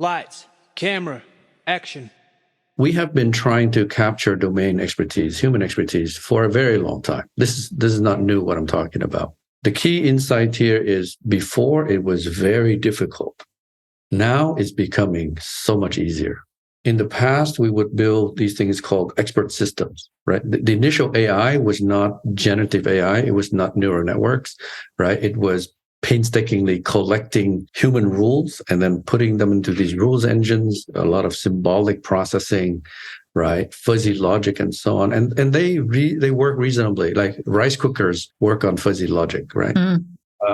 Lights, camera, action. We have been trying to capture domain expertise, human expertise, for a very long time. This is not new what I'm talking about. The key insight here is before it was very difficult. Now it's becoming so much easier. In the past, we would build these things called expert systems, right? The initial AI was not generative AI. It was not neural networks, right? It was painstakingly collecting human rules and then putting them into these rules engines, a lot of symbolic processing, right? Fuzzy logic and so on. And they work reasonably, like rice cookers work on fuzzy logic, right?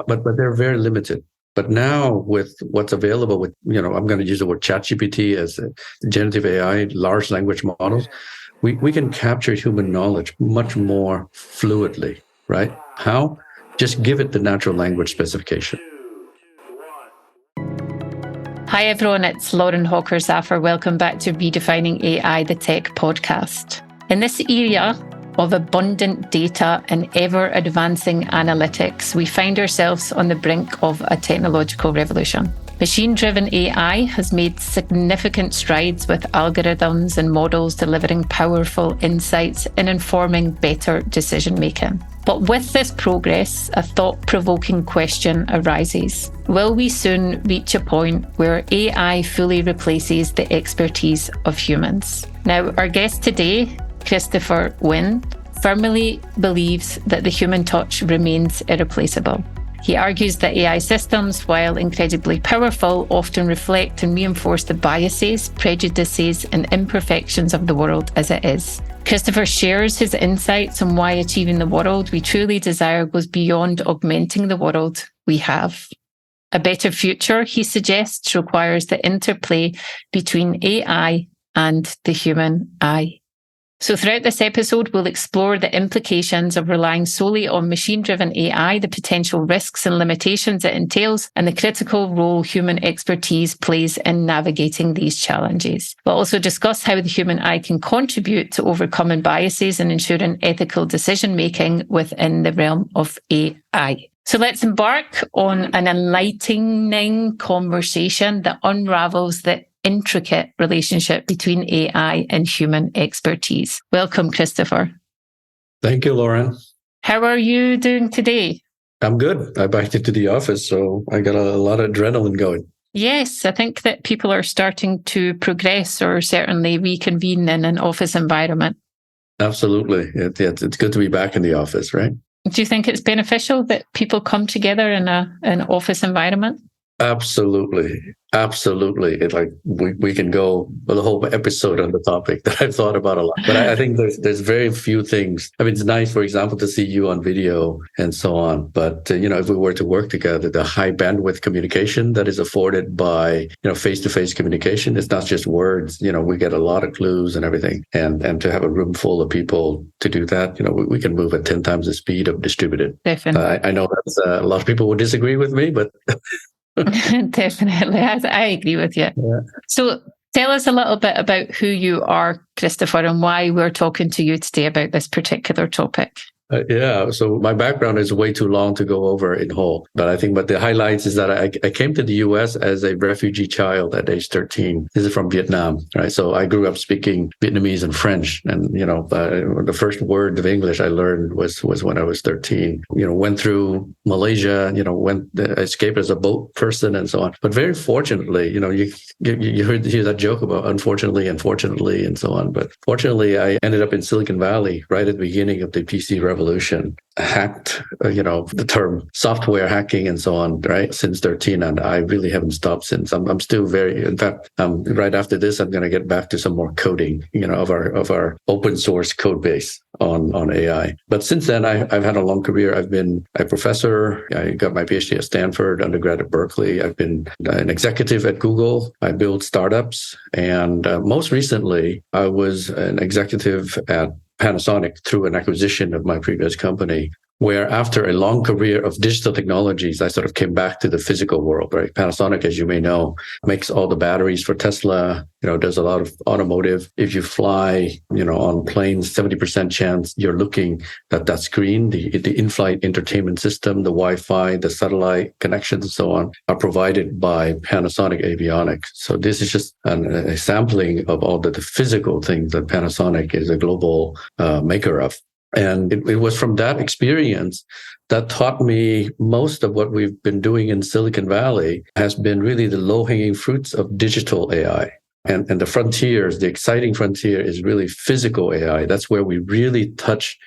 But they're very limited. But now with what's available with, I'm going to use the word ChatGPT as a generative AI, large language models, we can capture human knowledge much more fluidly, right? How? Just give it the natural language specification. Hi everyone, it's Lauren Hawker-Zaffer. Welcome back to Redefining AI, the tech podcast. In this era of abundant data and ever-advancing analytics, we find ourselves on the brink of a technological revolution. Machine-driven AI has made significant strides with algorithms and models delivering powerful insights and informing better decision-making. But with this progress, a thought-provoking question arises. Will we soon reach a point where AI fully replaces the expertise of humans? Now, our guest today, Christopher Nguyen, firmly believes that the human touch remains irreplaceable. He argues that AI systems, while incredibly powerful, often reflect and reinforce the biases, prejudices, and imperfections of the world as it is. Christopher shares his insights on why achieving the world we truly desire goes beyond augmenting the world we have. A better future, he suggests, requires the interplay between AI and the human eye. So throughout this episode, we'll explore the implications of relying solely on machine-driven AI, the potential risks and limitations it entails, and the critical role human expertise plays in navigating these challenges. We'll also discuss how the human eye can contribute to overcoming biases and ensuring ethical decision-making within the realm of AI. So let's embark on an enlightening conversation that unravels the intricate relationship between AI and human expertise. Welcome, Christopher. Thank you, Lauren. How are you doing today? I'm good. I backed into the office, so I got a lot of adrenaline going. Yes, I think that people are starting to progress or certainly reconvene in an office environment. Absolutely. It's good to be back in the office, right? Do you think it's beneficial that people come together in an office environment? Absolutely. It's like we can go with a whole episode on the topic that I've thought about a lot. But I think there's very few things. I mean, it's nice, for example, to see you on video and so on. But, if we were to work together, the high bandwidth communication that is afforded by, face-to-face communication, it's not just words. We get a lot of clues and everything. And to have a room full of people to do that, we can move at 10 times the speed of distributed. Definitely. I know that a lot of people would disagree with me, but... Definitely. I agree with you. Yeah. So tell us a little bit about who you are, Christopher, and why we're talking to you today about this particular topic. So my background is way too long to go over in whole, but the highlights is that I came to the US as a refugee child at age 13. This is from Vietnam, right? So I grew up speaking Vietnamese and French, and the first word of English I learned was when I was 13. Went through Malaysia, escaped as a boat person and so on. But very fortunately, you hear that joke about unfortunately and so on. But fortunately, I ended up in Silicon Valley right at the beginning of the PC revolution. Hacked, the term software hacking and so on, right? Since 13, and I really haven't stopped since. I'm still in fact, right after this, I'm going to get back to some more coding, of our open source code base on AI. But since then, I've had a long career. I've been a professor. I got my PhD at Stanford, undergrad at Berkeley. I've been an executive at Google. I built startups, and most recently, I was an executive at Panasonic through an acquisition of my previous company. where after a long career of digital technologies, I sort of came back to the physical world, right? Panasonic, as you may know, makes all the batteries for Tesla, does a lot of automotive. If you fly, on planes, 70% chance you're looking at that screen, the in-flight entertainment system, the Wi-Fi, the satellite connections, and so on, are provided by Panasonic Avionics. So this is just a sampling of all the physical things that Panasonic is a global maker of. And it was from that experience that taught me most of what we've been doing in Silicon Valley has been really the low-hanging fruits of digital AI. And the frontiers, the exciting frontier is really physical AI. That's where we really touch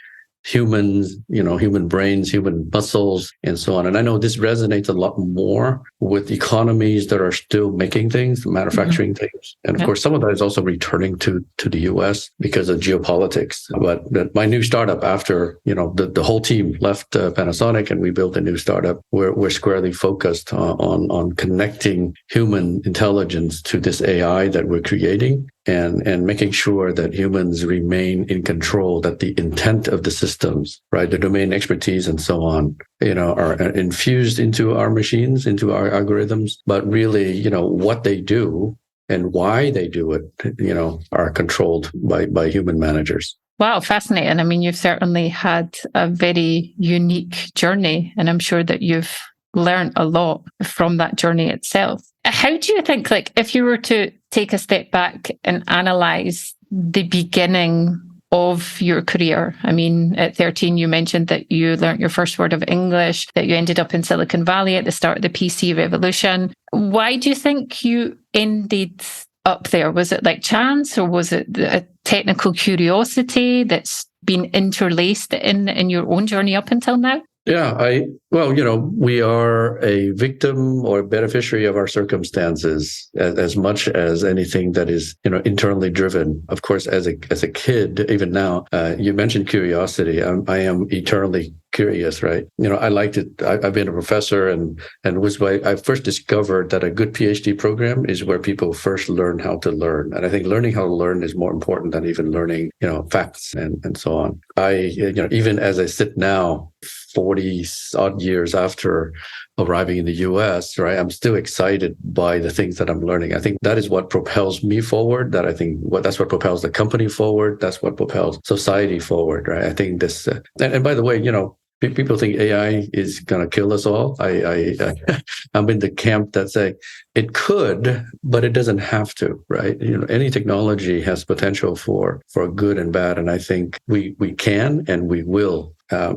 humans, human brains, human muscles, and so on. And I know this resonates a lot more with economies that are still making things, manufacturing things. And of course, some of that is also returning to the US because of geopolitics. But my new startup, after, the whole team left Panasonic and we built a new startup, we're squarely focused on connecting human intelligence to this AI that we're creating. And making sure that humans remain in control, that the intent of the systems, right, the domain expertise and so on, are infused into our machines, into our algorithms, but really, what they do and why they do it, are controlled by human managers. Wow, fascinating. I mean, you've certainly had a very unique journey, and I'm sure that you've learned a lot from that journey itself. How do you think, if you were to take a step back and analyze the beginning of your career? I mean, at 13, you mentioned that you learned your first word of English, that you ended up in Silicon Valley at the start of the PC revolution. Why do you think you ended up there? Was it chance, or was it a technical curiosity that's been interlaced in your own journey up until now? Yeah, we are a victim or beneficiary of our circumstances as much as anything that is, internally driven. Of course, as a kid, even now, you mentioned curiosity. I am eternally curious, right? I liked it. I've been a professor, and was why I first discovered that a good PhD program is where people first learn how to learn. And I think learning how to learn is more important than even learning, facts and so on. Even as I sit now, 40 odd years after arriving in the US, right, I'm still excited by the things that I'm learning. I think that is what propels me forward. That's what propels the company forward. That's what propels society forward, right? I think this, and by the way, people think AI is going to kill us all. I'm in the camp that say it could, but it doesn't have to, right? Any technology has potential for good and bad. And I think we can and we will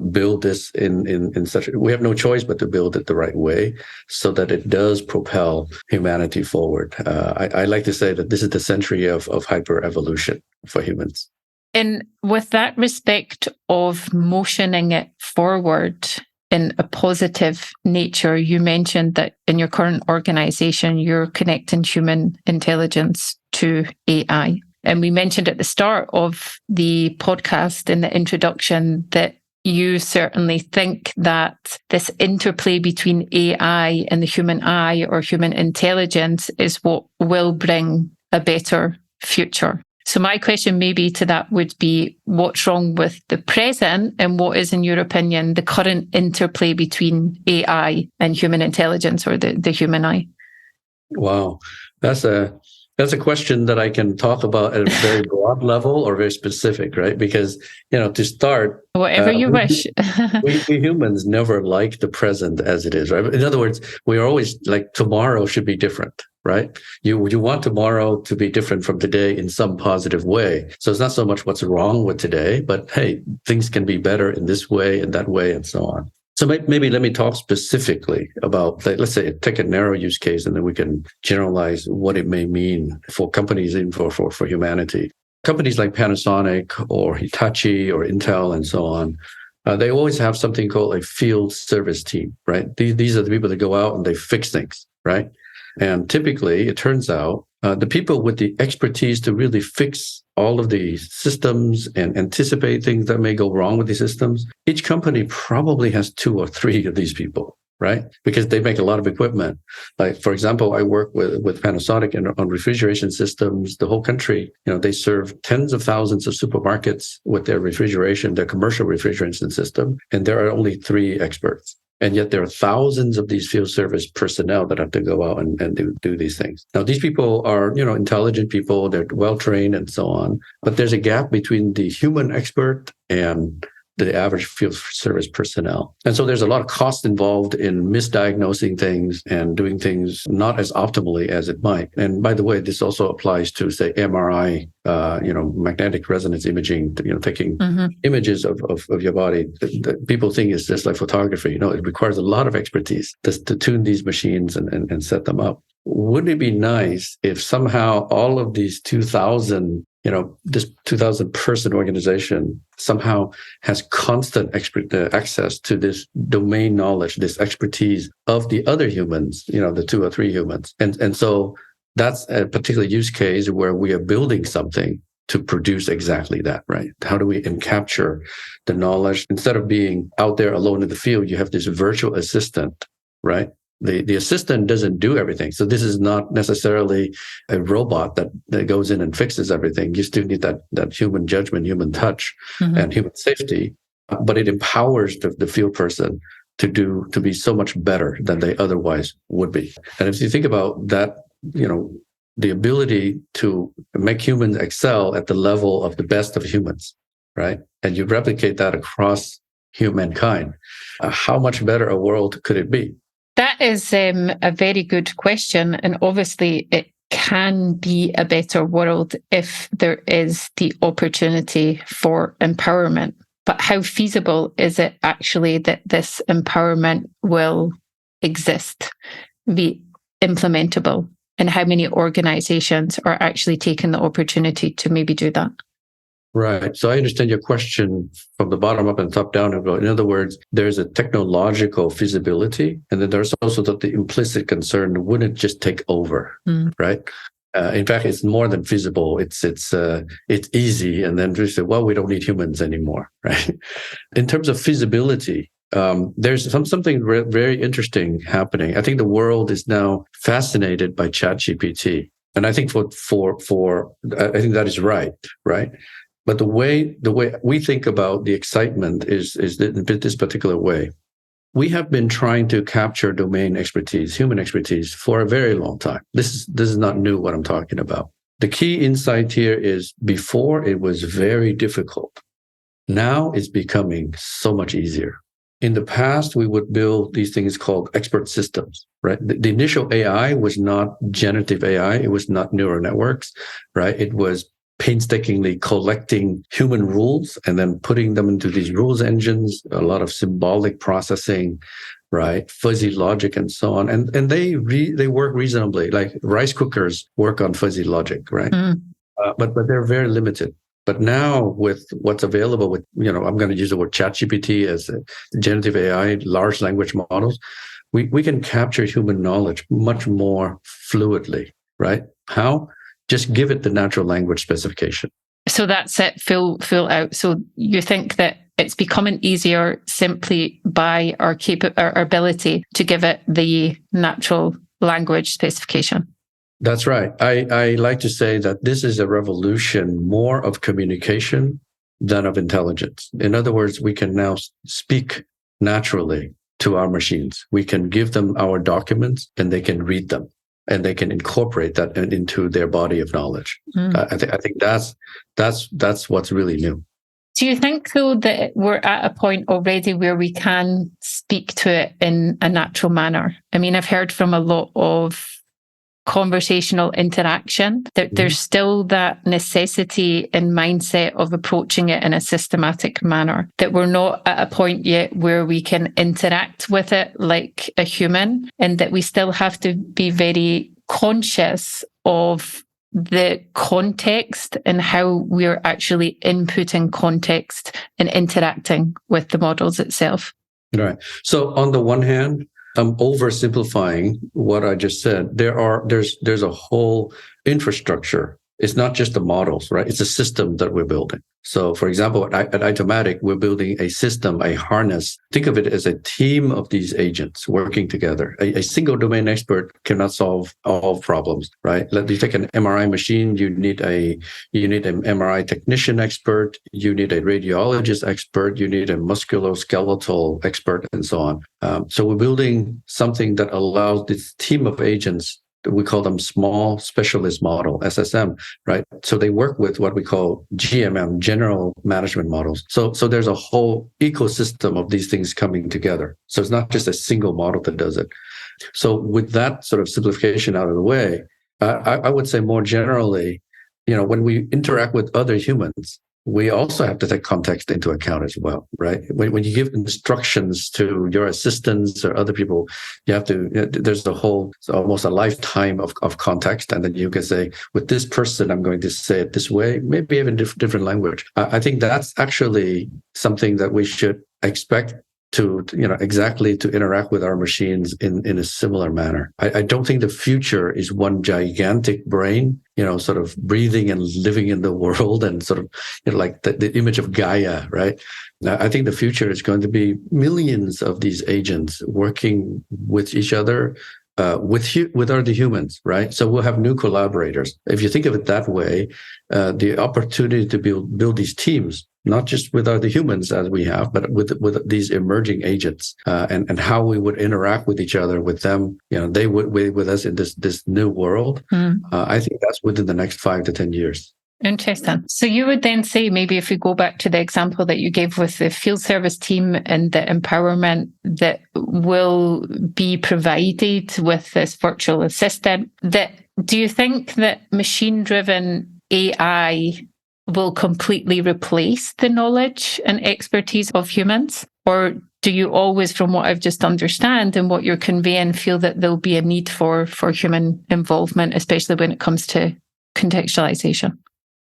build this in such we have no choice but to build it the right way so that it does propel humanity forward. I like to say that this is the century of hyper evolution for humans. And with that respect of motioning it forward in a positive nature, you mentioned that in your current organization, you're connecting human intelligence to AI. And we mentioned at the start of the podcast in the introduction that you certainly think that this interplay between AI and the human eye or human intelligence is what will bring a better future. So my question maybe to that would be, what's wrong with the present, and what is, in your opinion, the current interplay between AI and human intelligence, or the human eye? Wow, that's a question that I can talk about at a very broad level or very specific, right? Because, to start, whatever you wish. we humans never like the present as it is, right? In other words, we are always like, tomorrow should be different, right? You want tomorrow to be different from today in some positive way. So it's not so much what's wrong with today, but hey, things can be better in this way and that way and so on. So maybe let me talk specifically about, let's say, take a narrow use case, and then we can generalize what it may mean for companies and for humanity. Companies like Panasonic or Hitachi or Intel and so on, they always have something called a field service team, right? These are the people that go out and they fix things, right? And typically, it turns out, the people with the expertise to really fix all of the systems and anticipate things that may go wrong with the systems, each company probably has 2 or 3 of these people, right? Because they make a lot of equipment. Like, for example, I work with Panasonic on refrigeration systems. The whole country, they serve tens of thousands of supermarkets with their commercial refrigeration system. And there are only 3 experts. And yet there are thousands of these field service personnel that have to go out and do these things. Now, these people are, intelligent people, they're well-trained and so on. But there's a gap between the human expert and the average field service personnel. And so there's a lot of cost involved in misdiagnosing things and doing things not as optimally as it might. And by the way, this also applies to, say, MRI, magnetic resonance imaging, taking images of your body. People think it's just like photography. It requires a lot of expertise to tune these machines and set them up. Wouldn't it be nice if somehow all of these 2,000 this 2,000 person organization somehow has constant access to this domain knowledge, this expertise of the other humans, the 2 or 3 humans. And so that's a particular use case where we are building something to produce exactly that, right? How do we capture the knowledge? Instead of being out there alone in the field, you have this virtual assistant, right? The assistant doesn't do everything. So this is not necessarily a robot that goes in and fixes everything. You still need that human judgment, human touch, and human safety. But it empowers the field person to be so much better than they otherwise would be. And if you think about that, the ability to make humans excel at the level of the best of humans, right? And you replicate that across humankind, how much better a world could it be? That is a very good question. And obviously, it can be a better world if there is the opportunity for empowerment. But how feasible is it actually that this empowerment will exist, be implementable? And how many organizations are actually taking the opportunity to maybe do that? Right. So I understand your question from the bottom up and top down. In other words, there's a technological feasibility, and then there's also the implicit concern: wouldn't it just take over, right? In fact, it's more than feasible. It's easy, and then we say, well, we don't need humans anymore, right? In terms of feasibility, there's something very interesting happening. I think the world is now fascinated by ChatGPT, and I think I think that is right. But the way we think about the excitement is this particular way. We have been trying to capture domain expertise, human expertise, for a very long time. This is not new, what I'm talking about. The key insight here is before it was very difficult. Now it's becoming so much easier. In the past, we would build these things called expert systems, right? The initial AI was not generative AI. It was not neural networks, right? It was painstakingly collecting human rules and then putting them into these rules engines, a lot of symbolic processing, right? Fuzzy logic and so on. And they work reasonably, like rice cookers work on fuzzy logic, right? But they're very limited. But now with what's available with, I'm going to use the word ChatGPT as generative AI, large language models, we can capture human knowledge much more fluidly, right? How? Just give it the natural language specification. So that's it, full out. So you think that it's becoming easier simply by our ability to give it the natural language specification? That's right. I like to say that this is a revolution more of communication than of intelligence. In other words, we can now speak naturally to our machines. We can give them our documents and they can read them. And they can incorporate that into their body of knowledge. I think that's what's really new. Do you think, though, that we're at a point already where we can speak to it in a natural manner? I mean, I've heard from a lot of conversational interaction that there's still that necessity and mindset of approaching it in a systematic manner, that we're not at a point yet where we can interact with it like a human, and that we still have to be very conscious of the context and how we're actually inputting context and interacting with the models itself. Right. So on the one hand, I'm oversimplifying what I just said. There's a whole infrastructure. It's not just the models, right? It's a system that we're building. So, for example, at Aitomatic, we're building a system, a harness. Think of it as a team of these agents working together. A single domain expert cannot solve all problems, right? Let you take an MRI machine. You need an MRI technician expert. You need a radiologist expert. You need a musculoskeletal expert, and so on. So we're building something that allows this team of agents. We call them small specialist model, SSM, right? So they work with what we call GMM, general management models. So there's a whole ecosystem of these things coming together. So it's not just a single model that does it. So with that sort of simplification out of the way, I would say more generally, when we interact with other humans, we also have to take context into account as well, right? When you give instructions to your assistants or other people, you have to, there's almost a lifetime of context. And then you can say, with this person, I'm going to say it this way, maybe even different language. I think that's actually something that we should expect to exactly to interact with our machines in a similar manner. I don't think the future is one gigantic brain, sort of breathing and living in the world and sort of like the image of Gaia, right? I think the future is going to be millions of these agents working with each other, with other humans, right? So we'll have new collaborators. If you think of it that way, the opportunity to build these teams, not just with other humans as we have, but with these emerging agents, and how we would interact with each other, with them, they would with us in this new world. I think that's within the next 5 to 10 years. Interesting. So you would then say, maybe if we go back to the example that you gave with the field service team and the empowerment that will be provided with this virtual assistant, do you think that machine-driven AI will completely replace the knowledge and expertise of humans? Or do you always, from what I've just understand and what you're conveying, feel that there'll be a need for human involvement, especially when it comes to contextualization?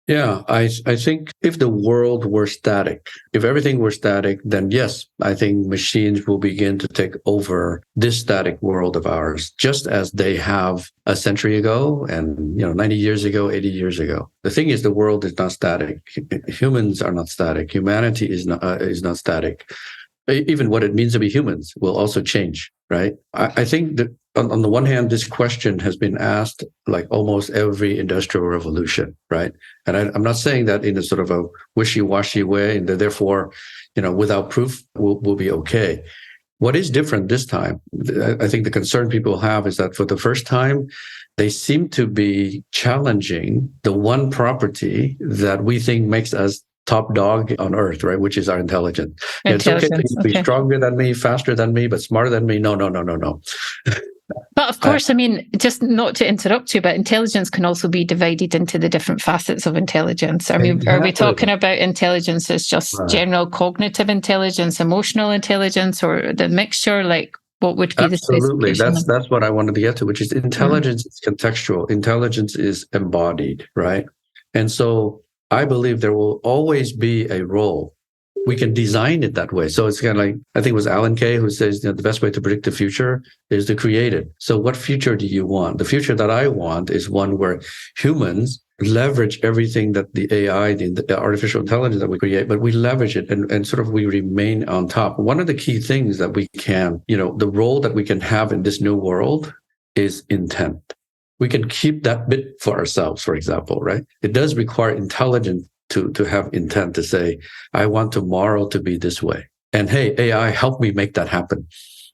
Yeah, I think if the world were static, if everything were static, then yes, I think machines will begin to take over this static world of ours, just as they have a century ago and 90 years ago, 80 years ago. The thing is, the world is not static. Humans are not static. Humanity is not static. Even what it means to be humans will also change, right? I think that on the one hand, this question has been asked like almost every industrial revolution, right? And I'm not saying that in a sort of a wishy-washy way, and that therefore, without proof, we'll be okay. What is different this time, I think the concern people have is that for the first time, they seem to be challenging the one property that we think makes us top dog on earth, right? Which is our intelligence. It's okay to be stronger than me, faster than me, but smarter than me. No. But of course, I mean, just not to interrupt you, but intelligence can also be divided into the different facets of intelligence. I mean, Are we talking about intelligence as just general cognitive intelligence, emotional intelligence, or the mixture? Like, what would be Absolutely. the specification? That's what I wanted to get to, which is intelligence is contextual. Intelligence is embodied, right? And so I believe there will always be a role. We can design it that way. So it's kind of like, I think it was Alan Kay who says, the best way to predict the future is to create it. So what future do you want? The future that I want is one where humans leverage everything that the AI, the artificial intelligence that we create, but we leverage it and sort of we remain on top. One of the key things that we can, the role that we can have in this new world is intent. We can keep that bit for ourselves, for example, right? It does require intelligence to have intent to say, I want tomorrow to be this way. And hey, AI, help me make that happen.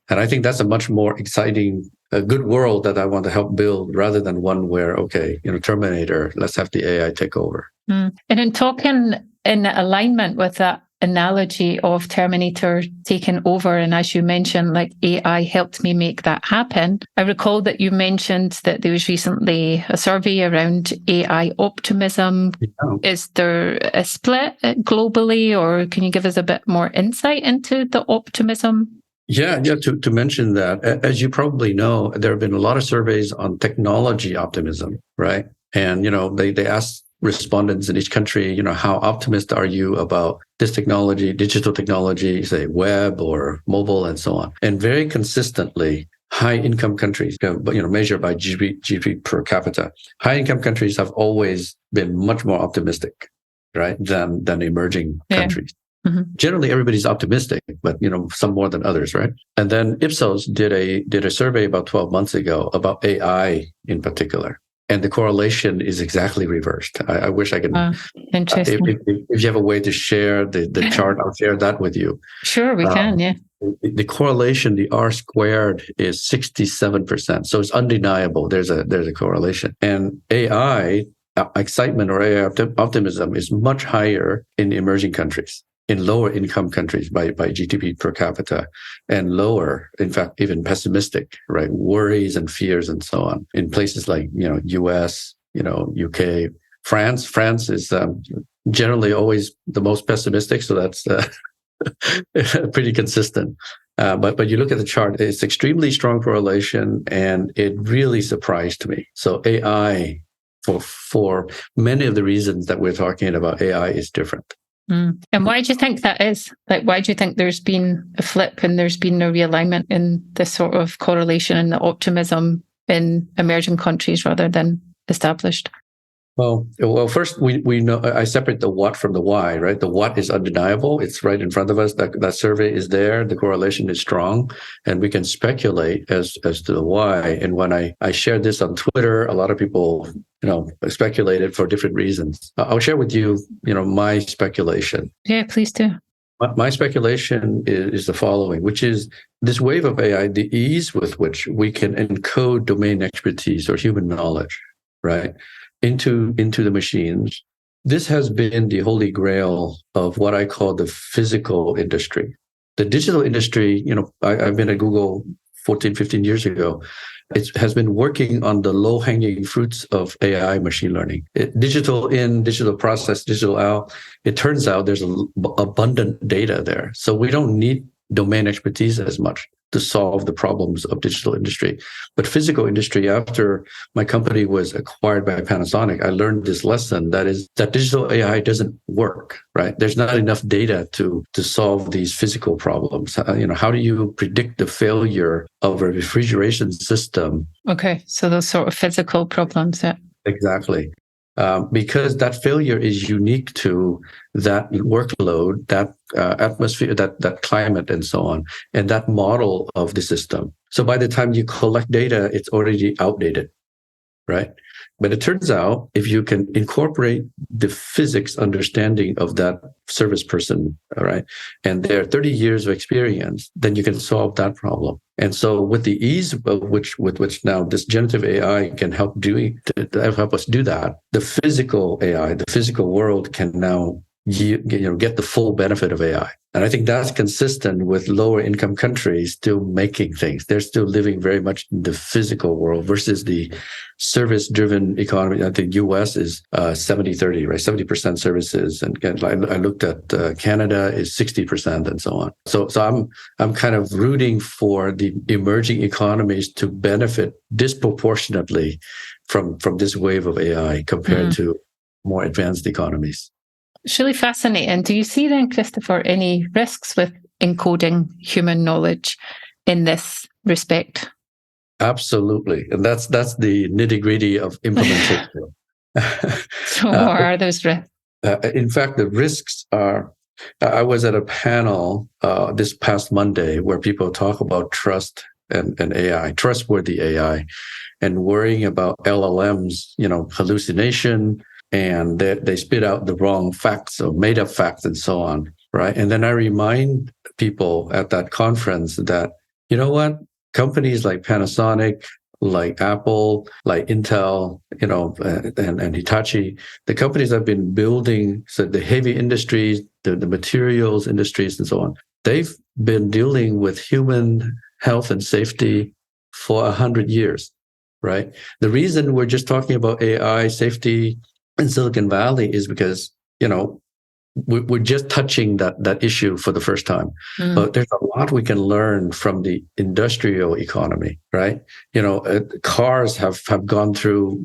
And I think that's a much more exciting, good world that I want to help build rather than one where, okay, Terminator, let's have the AI take over. And in talking in alignment with that analogy of Terminator taking over, and as you mentioned, like AI helped me make that happen, I recall that you mentioned that there was recently a survey around AI optimism. Yeah. Is there a split globally, or can you give us a bit more insight into the optimism? Yeah. To mention that, as you probably know, there have been a lot of surveys on technology optimism, right? And, they asked respondents in each country, how optimistic are you about this technology, digital technology, say web or mobile and so on. And very consistently, high income countries, measured by GDP per capita, high income countries have always been much more optimistic. right, than emerging countries. Mm-hmm. Generally, everybody's optimistic, but some more than others, right? And then Ipsos did a survey about 12 months ago about AI in particular, and the correlation is exactly reversed. I wish I could. Interesting. If you have a way to share the chart, I'll share that with you. Sure, we can. Yeah. The correlation, the R squared, is 67%. So it's undeniable. There's a correlation, and AI excitement or AI optimism is much higher in emerging countries, in lower income countries by GDP per capita, and lower, in fact, even pessimistic, right? Worries and fears and so on in places like, US, UK, France. France is generally always the most pessimistic. So that's pretty consistent. But you look at the chart, it's extremely strong correlation, and it really surprised me. So AI, for many of the reasons that we're talking about, AI is different. And why do you think that is? Like, why do you think there's been a flip and there's been a realignment in this sort of correlation and the optimism in emerging countries rather than established? Well, first we know, I separate the what from the why, right? The what is undeniable; it's right in front of us. That survey is there. The correlation is strong, and we can speculate as to the why. And when I shared this on Twitter, a lot of people speculated for different reasons. I'll share with you, my speculation. Yeah, please do. My speculation is the following, which is this wave of AI, the ease with which we can encode domain expertise or human knowledge, right, into the machines. This has been the holy grail of what I call the physical industry. The digital industry, I've been at Google 14, 15 years ago. It has been working on the low-hanging fruits of AI machine learning. Digital in, digital process, digital out. It turns out there's abundant data there. So we don't need domain expertise as much to solve the problems of digital industry. But physical industry, after my company was acquired by Panasonic, I learned this lesson, that is that digital AI doesn't work, right? There's not enough data to solve these physical problems. How do you predict the failure of a refrigeration system? Okay, so those sort of physical problems, yeah. Exactly. Because that failure is unique to that workload, that atmosphere, that climate, and so on, and that model of the system. So by the time you collect data, it's already outdated, right? But it turns out if you can incorporate the physics understanding of that service person, all right, and their 30 years of experience, then you can solve that problem. And so with the ease with which now this generative AI can help us do that, the physical AI, the physical world can now get the full benefit of AI. And I think that's consistent with lower income countries still making things. They're still living very much in the physical world versus the service driven economy. I think US is 70-30, right? 70% services. And I looked at Canada is 60% and so on. So I'm kind of rooting for the emerging economies to benefit disproportionately from this wave of AI compared to more advanced economies. It's really fascinating. Do you see then, Christopher, any risks with encoding human knowledge in this respect? Absolutely. And that's the nitty-gritty of implementation. So what are those risks? In fact, the risks are, I was at a panel this past Monday where people talk about trust and AI, trustworthy AI, and worrying about LLMs, hallucination, and they spit out the wrong facts or made up facts and so on, right? And then I remind people at that conference that, you know what? Companies like Panasonic, like Apple, like Intel, and Hitachi, the companies that have been building the heavy industries, the materials industries and so on, they've been dealing with human health and safety for 100 years, right? The reason we're just talking about AI safety in Silicon Valley is because, we're just touching that issue for the first time. But there's a lot we can learn from the industrial economy, right? Cars have gone through,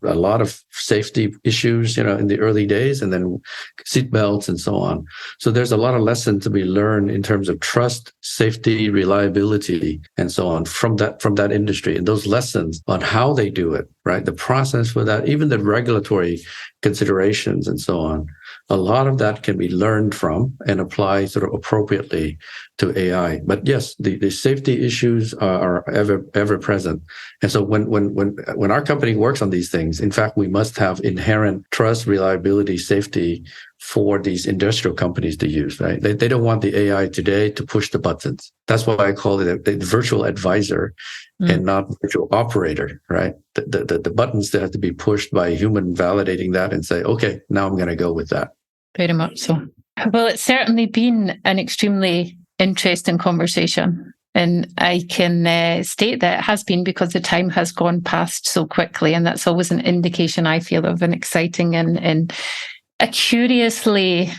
a lot of safety issues, in the early days, and then seat belts and so on. So there's a lot of lessons to be learned in terms of trust, safety, reliability, and so on from that industry. And those lessons on how they do it, right? The process for that, even the regulatory considerations and so on. A lot of that can be learned from and applied sort of appropriately to AI. But yes, the safety issues are ever present. And so when our company works on these things, in fact, we must have inherent trust, reliability, safety for these industrial companies to use, right? They don't want the AI today to push the buttons. That's why I call it a virtual advisor and not virtual operator, right? The buttons that have to be pushed by a human validating that and say, okay, now I'm going to go with that. Very much so. Well, it's certainly been an extremely interesting conversation. And I can state that it has been because the time has gone past so quickly. And that's always an indication, I feel, of an exciting and a curiously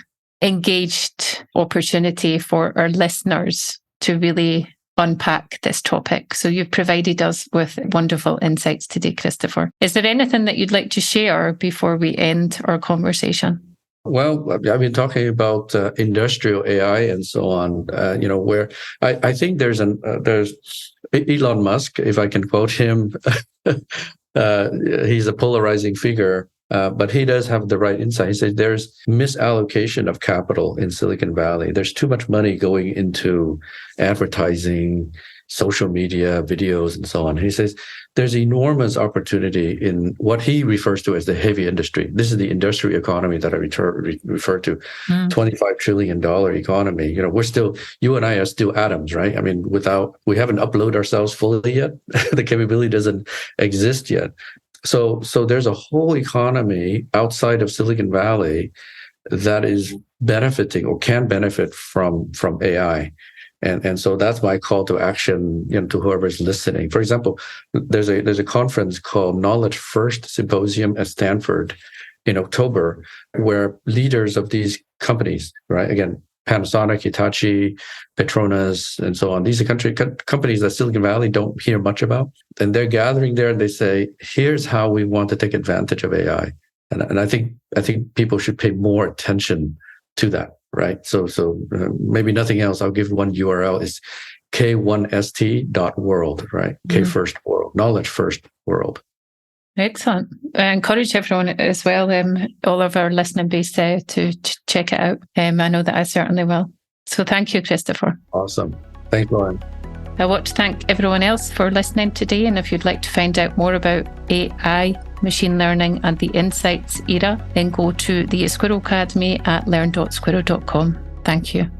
engaged opportunity for our listeners to really unpack this topic. So you've provided us with wonderful insights today, Christopher. Is there anything that you'd like to share before we end our conversation? Well, I've been talking about industrial AI and so on, where I think there's Elon Musk, if I can quote him, he's a polarizing figure, but he does have the right insight. He says there's misallocation of capital in Silicon Valley. There's too much money going into advertising, social media, videos, and so on. He says there's enormous opportunity in what he refers to as the heavy industry. This is the industrial economy that I refer to, $25 trillion economy. You and I are still atoms, right? I mean, we haven't uploaded ourselves fully yet. The capability doesn't exist yet. So there's a whole economy outside of Silicon Valley that is benefiting or can benefit from AI. And so that's my call to action, to whoever's listening. For example, there's a conference called Knowledge First Symposium at Stanford in October, where leaders of these companies, right? Again, Panasonic, Hitachi, Petronas, and so on. These are companies that Silicon Valley don't hear much about. And they're gathering there and they say, here's how we want to take advantage of AI. And I think people should pay more attention to that. Right. So maybe nothing else. I'll give one URL. It's k1st.world, right? K first world, knowledge first world. Excellent. I encourage everyone as well, all of our listening base to check it out. I know that I certainly will. So thank you, Christopher. Awesome. Thanks, Lauren. I want to thank everyone else for listening today. And if you'd like to find out more about AI, machine learning, and the insights era, then go to the Squirrel Academy at learn.squirrel.com. Thank you.